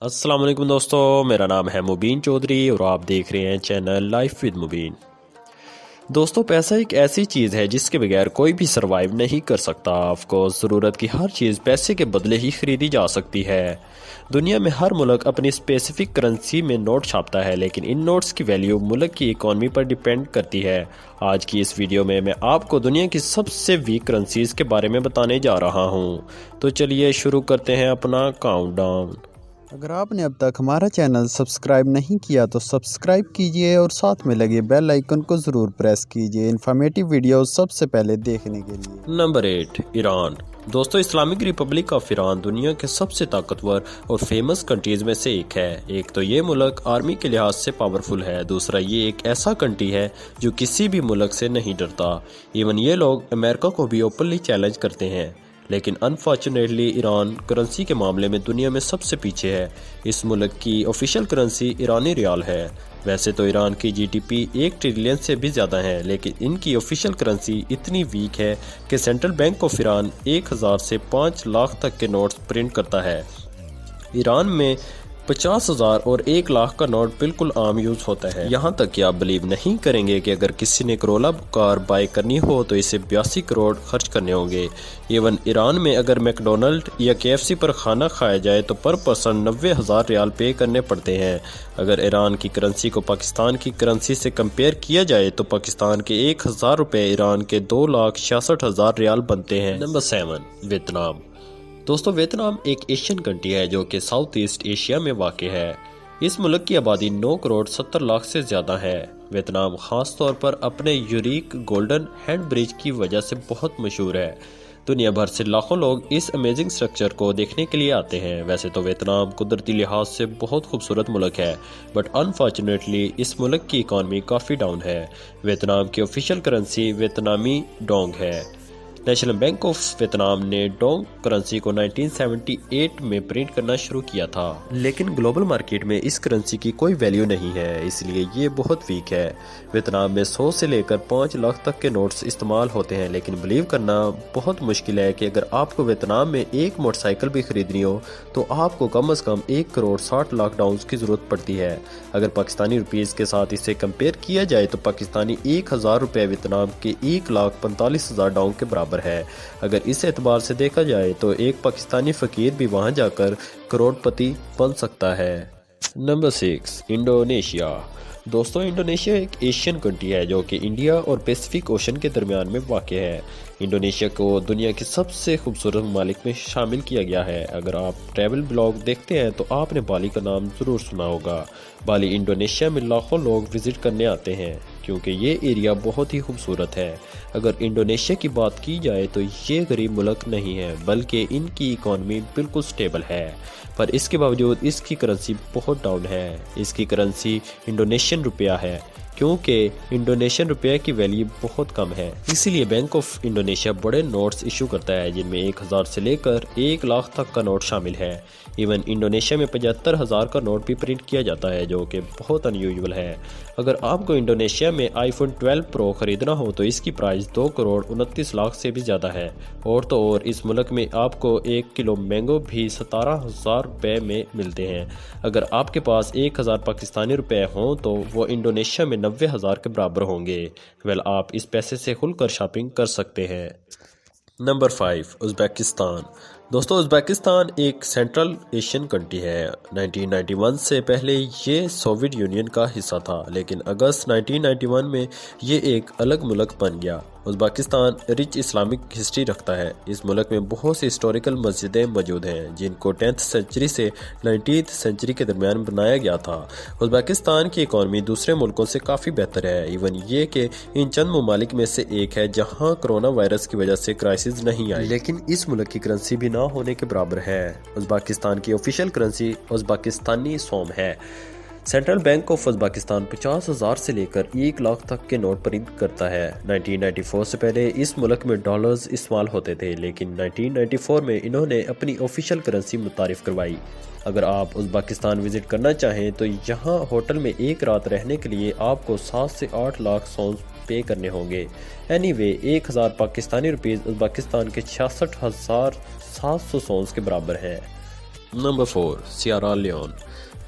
السلام علیکم دوستو، میرا نام ہے مبین چودھری اور آپ دیکھ رہے ہیں چینل لائف ود مبین۔ دوستو، پیسہ ایک ایسی چیز ہے جس کے بغیر کوئی بھی سروائیو نہیں کر سکتا۔ آف کورس ضرورت کی ہر چیز پیسے کے بدلے ہی خریدی جا سکتی ہے۔ دنیا میں ہر ملک اپنی اسپیسیفک کرنسی میں نوٹ چھاپتا ہے، لیکن ان نوٹس کی ویلیو ملک کی اکانومی پر ڈیپینڈ کرتی ہے۔ آج کی اس ویڈیو میں آپ کو دنیا کی سب سے ویک کرنسیز کے بارے میں بتانے جا رہا ہوں۔ تو چلیے شروع کرتے ہیں اپنا کاؤنٹ ڈاؤن۔ اگر آپ نے اب تک ہمارا چینل سبسکرائب نہیں کیا تو سبسکرائب کیجئے اور ساتھ میں لگے بیل آئیکن کو ضرور پریس کیجئے انفارمیٹیو ویڈیوز سب سے پہلے دیکھنے کے لیے۔ نمبر 8، ایران۔ دوستو، اسلامک ریپبلک آف ایران دنیا کے سب سے طاقتور اور فیمس کنٹریز میں سے ایک ہے۔ ایک تو یہ ملک آرمی کے لحاظ سے پاورفل ہے، دوسرا یہ ایک ایسا کنٹری ہے جو کسی بھی ملک سے نہیں ڈرتا۔ ایون یہ لوگ امریکہ کو بھی اوپنلی چیلنج کرتے ہیں، لیکن انفارچونیٹلی ایران کرنسی کے معاملے میں دنیا میں سب سے پیچھے ہے۔ اس ملک کی آفیشیل کرنسی ایرانی ریال ہے۔ ویسے تو ایران کی جی ڈی پی 1 ٹریلین سے بھی زیادہ ہے، لیکن ان کی آفیشیل کرنسی اتنی ویک ہے کہ سینٹرل بینک آف ایران 1000 سے 5 لاکھ تک کے نوٹس پرنٹ کرتا ہے۔ ایران میں 50,000 اور 1 لاکھ کا نوٹ بالکل عام یوز ہوتا ہے۔ یہاں تک کہ آپ بلیو نہیں کریں گے کہ اگر کسی نے کروڑا کار بائی کرنی ہو تو اسے 82 کروڑ خرچ کرنے ہوں گے۔ ایون ایران میں اگر میک ڈونلڈ یا KFC پر کھانا کھایا جائے تو پر پرسن 90,000 ریال پے کرنے پڑتے ہیں۔ اگر ایران کی کرنسی کو پاکستان کی کرنسی سے کمپیئر کیا جائے تو پاکستان کے 1000 روپے ایران کے 2,66,000 ریال بنتے ہیں۔ Number 7، Vietnam. دوستو، ویتنام ایک ایشین کنٹری ہے جو کہ ساؤتھ ایسٹ ایشیا میں واقع ہے۔ اس ملک کی آبادی 9 کروڑ 70 لاکھ سے زیادہ ہے۔ ویتنام خاص طور پر اپنے یونیک گولڈن ہینڈ برج کی وجہ سے بہت مشہور ہے۔ دنیا بھر سے لاکھوں لوگ اس امیزنگ سٹرکچر کو دیکھنے کے لیے آتے ہیں۔ ویسے تو ویتنام قدرتی لحاظ سے بہت خوبصورت ملک ہے، بٹ انفارچونیٹلی اس ملک کی اکانومی کافی ڈاؤن ہے۔ ویتنام کی آفیشیل کرنسی ویتنامی ڈونگ ہے۔ نیشنل بینک آف ویتنام نے ڈونگ کرنسی کو 1978 میں پرنٹ کرنا شروع کیا تھا، لیکن گلوبل مارکیٹ میں اس کرنسی کی کوئی ویلیو نہیں ہے، اس لیے یہ بہت ویک ہے۔ ویتنام میں 100 سے لے کر 5 لاکھ تک کے نوٹس استعمال ہوتے ہیں، لیکن بلیو کرنا بہت مشکل ہے کہ اگر آپ کو ویتنام میں ایک موٹر سائیکل بھی خریدنی ہو تو آپ کو کم از کم 1 کروڑ 60 لاکھ ڈاؤنز کی ضرورت پڑتی ہے۔ اگر پاکستانی روپیز کے ساتھ اسے کمپیئر کیا جائے تو پاکستانی 1000 روپے ویتنام کے 1,45,000 ڈاؤن کے برابر ہے۔ اگر اس اعتبار سے دیکھا جائے تو ایک پاکستانی فقیر بھی وہاں جا کر کروڑپتی بن سکتا ہے۔ Number 6، Indonesia. دوستو، انڈونیشیا ایک ایشین کنٹری ہے جو کہ انڈیا اور پیسیفک اوشن کے درمیان میں واقع ہے۔ انڈونیشیا کو دنیا کے سب سے خوبصورت ممالک میں شامل کیا گیا ہے۔ اگر آپ ٹریول بلاگ دیکھتے ہیں تو آپ نے بالی کا نام ضرور سنا ہوگا۔ بالی انڈونیشیا میں لاکھوں لوگ وزٹ کرنے آتے ہیں کیونکہ یہ ایریا بہت ہی خوبصورت ہے۔ اگر انڈونیشیا کی بات کی جائے تو یہ غریب ملک نہیں ہے، بلکہ ان کی اکانومی بالکل سٹیبل ہے، پر اس کے باوجود اس کی کرنسی بہت ڈاؤن ہے۔ اس کی کرنسی انڈونیشین روپیہ ہے کیونکہ انڈونیشین روپے کی ویلیو بہت کم ہے، اسی لیے بینک آف انڈونیشیا بڑے نوٹس ایشو کرتا ہے جن میں 1000 سے لے کر 1 لاکھ تک کا نوٹ شامل ہے۔ ایون انڈونیشیا میں 75,000 کا نوٹ بھی پرنٹ کیا جاتا ہے جو کہ بہت ان یوزول ہے۔ اگر آپ کو انڈونیشیا میں iPhone 12 Pro خریدنا ہو تو اس کی پرائس 2 کروڑ 29 لاکھ سے بھی زیادہ ہے، اور تو اور اس ملک میں آپ کو 1 کلو مینگو بھی 17,000 روپے میں ملتے ہیں۔ اگر آپ کے پاس 1000 پاکستانی روپے ہوں تو وہ انڈونیشیا میں 90,000 کے برابر ہوں گے۔ آپ اس پیسے سے کھل کر شاپنگ کر سکتے ہیں۔ Number 5، Uzbekistan. دوستو، ازبکستان ایک سینٹرل ایشین کنٹری ہے۔ 1991 سے پہلے یہ سوویت یونین کا حصہ تھا، لیکن اگست 1991 میں یہ ایک الگ ملک بن گیا۔ ازبکستان رچ اسلامک ہسٹری رکھتا ہے۔ اس ملک میں بہت سی ہسٹوریکل مسجدیں موجود ہیں جن کو 10th سینچری سے 19th سینچری کے درمیان بنایا گیا تھا۔ ازبکستان کی اکانومی دوسرے ملکوں سے کافی بہتر ہے، ایون یہ کہ ان چند ممالک میں سے ایک ہے جہاں کرونا وائرس کی وجہ سے کرائسس نہیں آئی، لیکن اس ملک کی کرنسی بھی نہ ہونے کے برابر ہے۔ ازبکستان کی آفیشیل کرنسی ازبکستانی سوم ہے۔ سینٹرل بینک آف ازبکستان 50,000 سے لے کر 1 لاکھ تک کے نوٹ پرنٹ کرتا ہے۔ 1994 سے پہلے اس ملک میں ڈالرز استعمال ہوتے تھے، لیکن 1994 میں انہوں نے اپنی آفیشیل کرنسی متعارف کروائی۔ اگر آپ ازبکستان وزٹ کرنا چاہیں تو یہاں ہوٹل میں ایک رات رہنے کے لیے آپ کو 7 سے 8 لاکھ سونز پے کرنے ہوں گے۔ Anyway 1000 Pakistani rupees Uzbekistan کے 66,700 سونز کے برابر ہے۔ Number 4 Sierra Leone.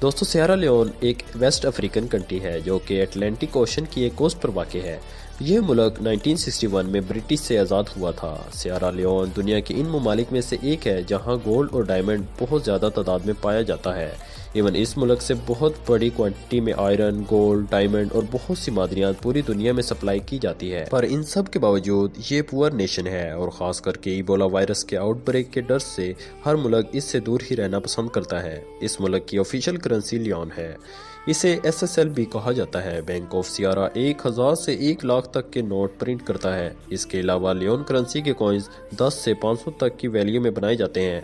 دوستو سیارا لیون ایک ویسٹ افریقن کنٹری ہے جو کہ اٹلانٹک اوشن کی ایک کوسٹ پر واقع ہے۔ یہ ملک 1961 میں برٹش سے آزاد ہوا تھا۔ سیارا لیون دنیا کے ان ممالک میں سے ایک ہے جہاں گولڈ اور ڈائمنڈ بہت زیادہ تعداد میں پایا جاتا ہے۔ ایون اس ملک سے بہت بڑی کوانٹٹی میں آئرن، گولڈ، ڈائمنڈ اور بہت سی معدنیات پوری دنیا میں سپلائی کی جاتی ہے، پر ان سب کے باوجود یہ پور نیشن ہے اور خاص کر کے ایبولا وائرس کے آؤٹ بریک کے ڈر سے ہر ملک اس سے دور ہی رہنا پسند کرتا ہے۔ اس ملک کی آفیشیل کرنسی لیون ہے۔ اسے SSL بھی کہا جاتا ہے۔ بینک آف سیارا 1000 سے 1 لاکھ تک کے نوٹ پرنٹ کرتا ہے۔ اس کے علاوہ لیون کرنسی کے کوئنز 10 سے 500 تک کی ویلیو میں بنائے جاتے ہیں۔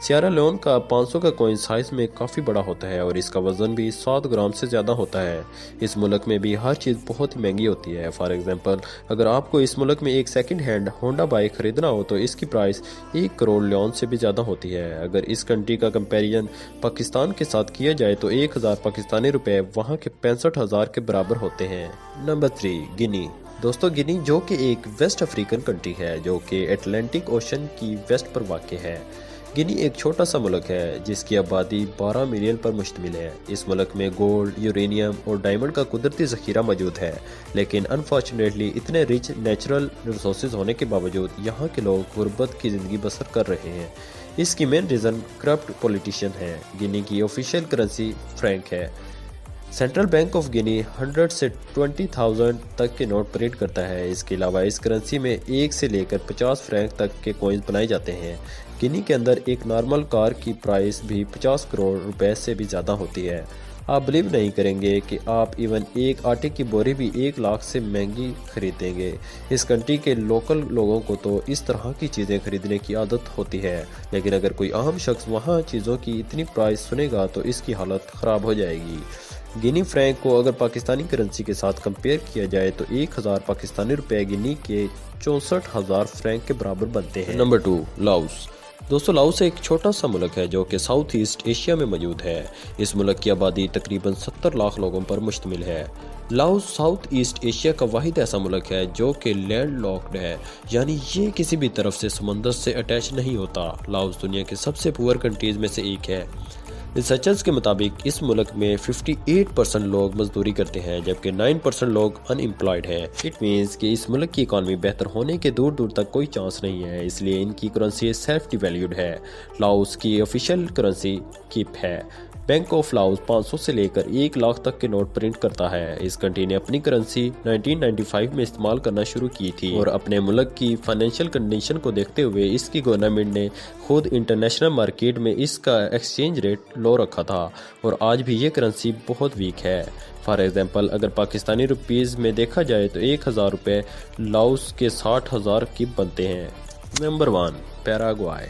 سیارا لیون کا 500 کا کوئن سائز میں کافی بڑا ہوتا ہے اور اس کا وزن بھی 7 گرام سے زیادہ ہوتا ہے۔ اس ملک میں بھی ہر چیز بہت ہی مہنگی ہوتی ہے۔ فار ایگزامپل اگر آپ کو اس ملک میں ایک سیکنڈ ہینڈ ہونڈا بائک خریدنا ہو تو اس کی پرائس 1 کروڑ لیون سے بھی زیادہ ہوتی ہے۔ اگر اس کنٹری کا کمپیریزن پاکستان کے ساتھ کیا جائے تو 1000 پاکستانی روپے وہاں کے 65,000 کے برابر ہوتے ہیں۔ نمبر 3 گنی۔ دوستو گنی جو کہ ایک ویسٹ افریقن کنٹری ہے جو کہ اٹلانٹک اوشن کی ویسٹ پر واقع ہے۔ گنی ایک چھوٹا سا ملک ہے جس کی آبادی 12 ملین پر مشتمل ہے۔ اس ملک میں گولڈ، یورینیم اور ڈائمنڈ کا قدرتی ذخیرہ موجود ہے، لیکن انفارچونیٹلی اتنے ریچ نیچرل ریسورسز ہونے کے باوجود یہاں کے لوگ غربت کی زندگی بسر کر رہے ہیں۔ اس کی مین ریزن کرپٹ پولیٹیشین ہے۔ گنی کی آفیشیل کرنسی فرینک ہے۔ سینٹرل بینک آف گنی 100 سے 20,000 تک کے نوٹ پرنٹ کرتا ہے۔ اس کے علاوہ اس کرنسی میں 1 سے لے کر 50 فرینک تک کے کوئنز بنائے جاتے ہیں۔ گنی کے اندر ایک نارمل کار کی پرائس بھی 50 کروڑ روپے سے بھی زیادہ ہوتی ہے۔ آپ بلیو نہیں کریں گے کہ آپ ایون ایک آٹے کی بوری بھی 1 لاکھ سے مہنگی خریدیں گے۔ اس کنٹری کے لوکل لوگوں کو تو اس طرح کی چیزیں خریدنے کی عادت ہوتی ہے، لیکن اگر کوئی عام شخص وہاں چیزوں کی اتنی پرائس سنے گا تو اس کی حالت خراب ہو جائے گی۔ گنی فرینک کو اگر پاکستانی کرنسی کے ساتھ کمپیئر کیا جائے تو 1000 پاکستانی روپے گنی کے 64,000 فرینک کے برابر بنتے ہیں۔ Number 2 Laos. دوستو لاؤس ایک چھوٹا سا ملک ہے جو کہ ساؤتھ ایسٹ ایشیا میں موجود ہے۔ اس ملک کی آبادی تقریباً 70 لاکھ لوگوں پر مشتمل ہے۔ لاؤس ساؤتھ ایسٹ ایشیا کا واحد ایسا ملک ہے جو کہ لینڈ لاکڈ ہے، یعنی یہ کسی بھی طرف سے سمندر سے اٹیچ نہیں ہوتا۔ لاؤس دنیا کے سب سے پور کنٹریز میں سے ایک ہے۔ ریسرچرز کے مطابق اس ملک میں 58% لوگ مزدوری کرتے ہیں جبکہ 9% لوگ ان امپلائڈ ہیں۔ اٹ مینز کہ اس ملک کی اکانومی بہتر ہونے کے دور دور تک کوئی چانس نہیں ہے، اس لیے ان کی کرنسی سیلف ڈیویلیوڈ ہے۔ لاؤس کی آفیشیل کرنسی کیپ ہے۔ بینک آف لاؤس 500 سے لے کر 1 لاکھ تک کے نوٹ پرنٹ کرتا ہے۔ اس کنٹری نے اپنی کرنسی 1995 میں استعمال کرنا شروع کی تھی اور اپنے ملک کی فائنینشیل کنڈیشن کو دیکھتے ہوئے اس کی گورنمنٹ نے خود انٹرنیشنل مارکیٹ میں اس کا ایکسچینج ریٹ لو رکھا تھا اور آج بھی یہ کرنسی بہت ویک ہے۔ فار ایگزامپل اگر پاکستانی روپیز میں دیکھا جائے تو 1000 روپے لاؤس کے 60,000 کی بنتے ہیں۔ نمبر 1 پیراگوائے۔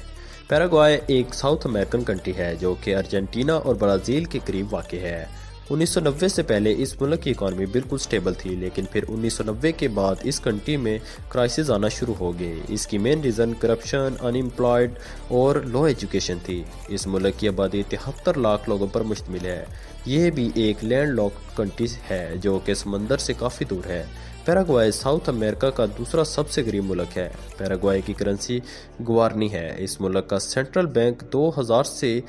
پیراگوائے ایک ساؤتھ امریکن کنٹری ہے جو کہ ارجنٹینا اور برازیل کے قریب واقع ہے۔ 1990 سے پہلے اس ملک کی اکانومی بالکل سٹیبل تھی، لیکن پھر 1990 کے بعد اس کنٹری میں کرائسس آنا شروع ہو گئے۔ اس کی مین ریزن کرپشن، ان امپلائڈ اور لو ایجوکیشن تھی۔ اس ملک کی آبادی 73 لاکھ لوگوں پر مشتمل ہے۔ یہ بھی ایک لینڈ لاک کنٹری ہے جو کہ سمندر سے کافی دور ہے۔ پیراگوائے ساؤتھ امریکہ کا دوسرا سب سے غریب ملک ہے۔ پیراگوائے کی کرنسی گوارنی ہے۔ اس ملک کا سینٹرل بینک 2000 سے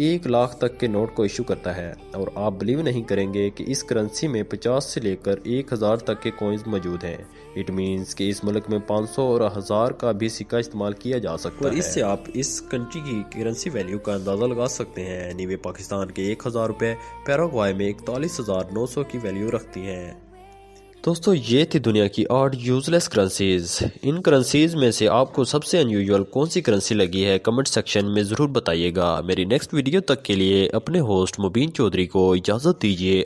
1 لاکھ تک کے نوٹ کو ایشو کرتا ہے اور آپ بلیو نہیں کریں گے کہ اس کرنسی میں 50 سے لے کر 1000 تک کے کوئنز موجود ہیں۔ اٹ مینز کہ اس ملک میں 500 اور 1000 کا بھی سکہ استعمال کیا جا سکتا ہے اور اس سے آپ اس کنٹری کی کرنسی ویلیو کا اندازہ لگا سکتے ہیں۔ نیوے پاکستان کے 1000 روپے پیراگوائے میں 41,900 کی ویلیو رکھتی ہیں۔ دوستو یہ تھی دنیا کی 8 یوزلیس کرنسیز۔ ان کرنسیز میں سے آپ کو سب سے انیوژول کون سی کرنسی لگی ہے کمنٹ سیکشن میں ضرور بتائیے گا۔ میری نیکسٹ ویڈیو تک کے لیے اپنے ہوسٹ مبین چودھری کو اجازت دیجیے۔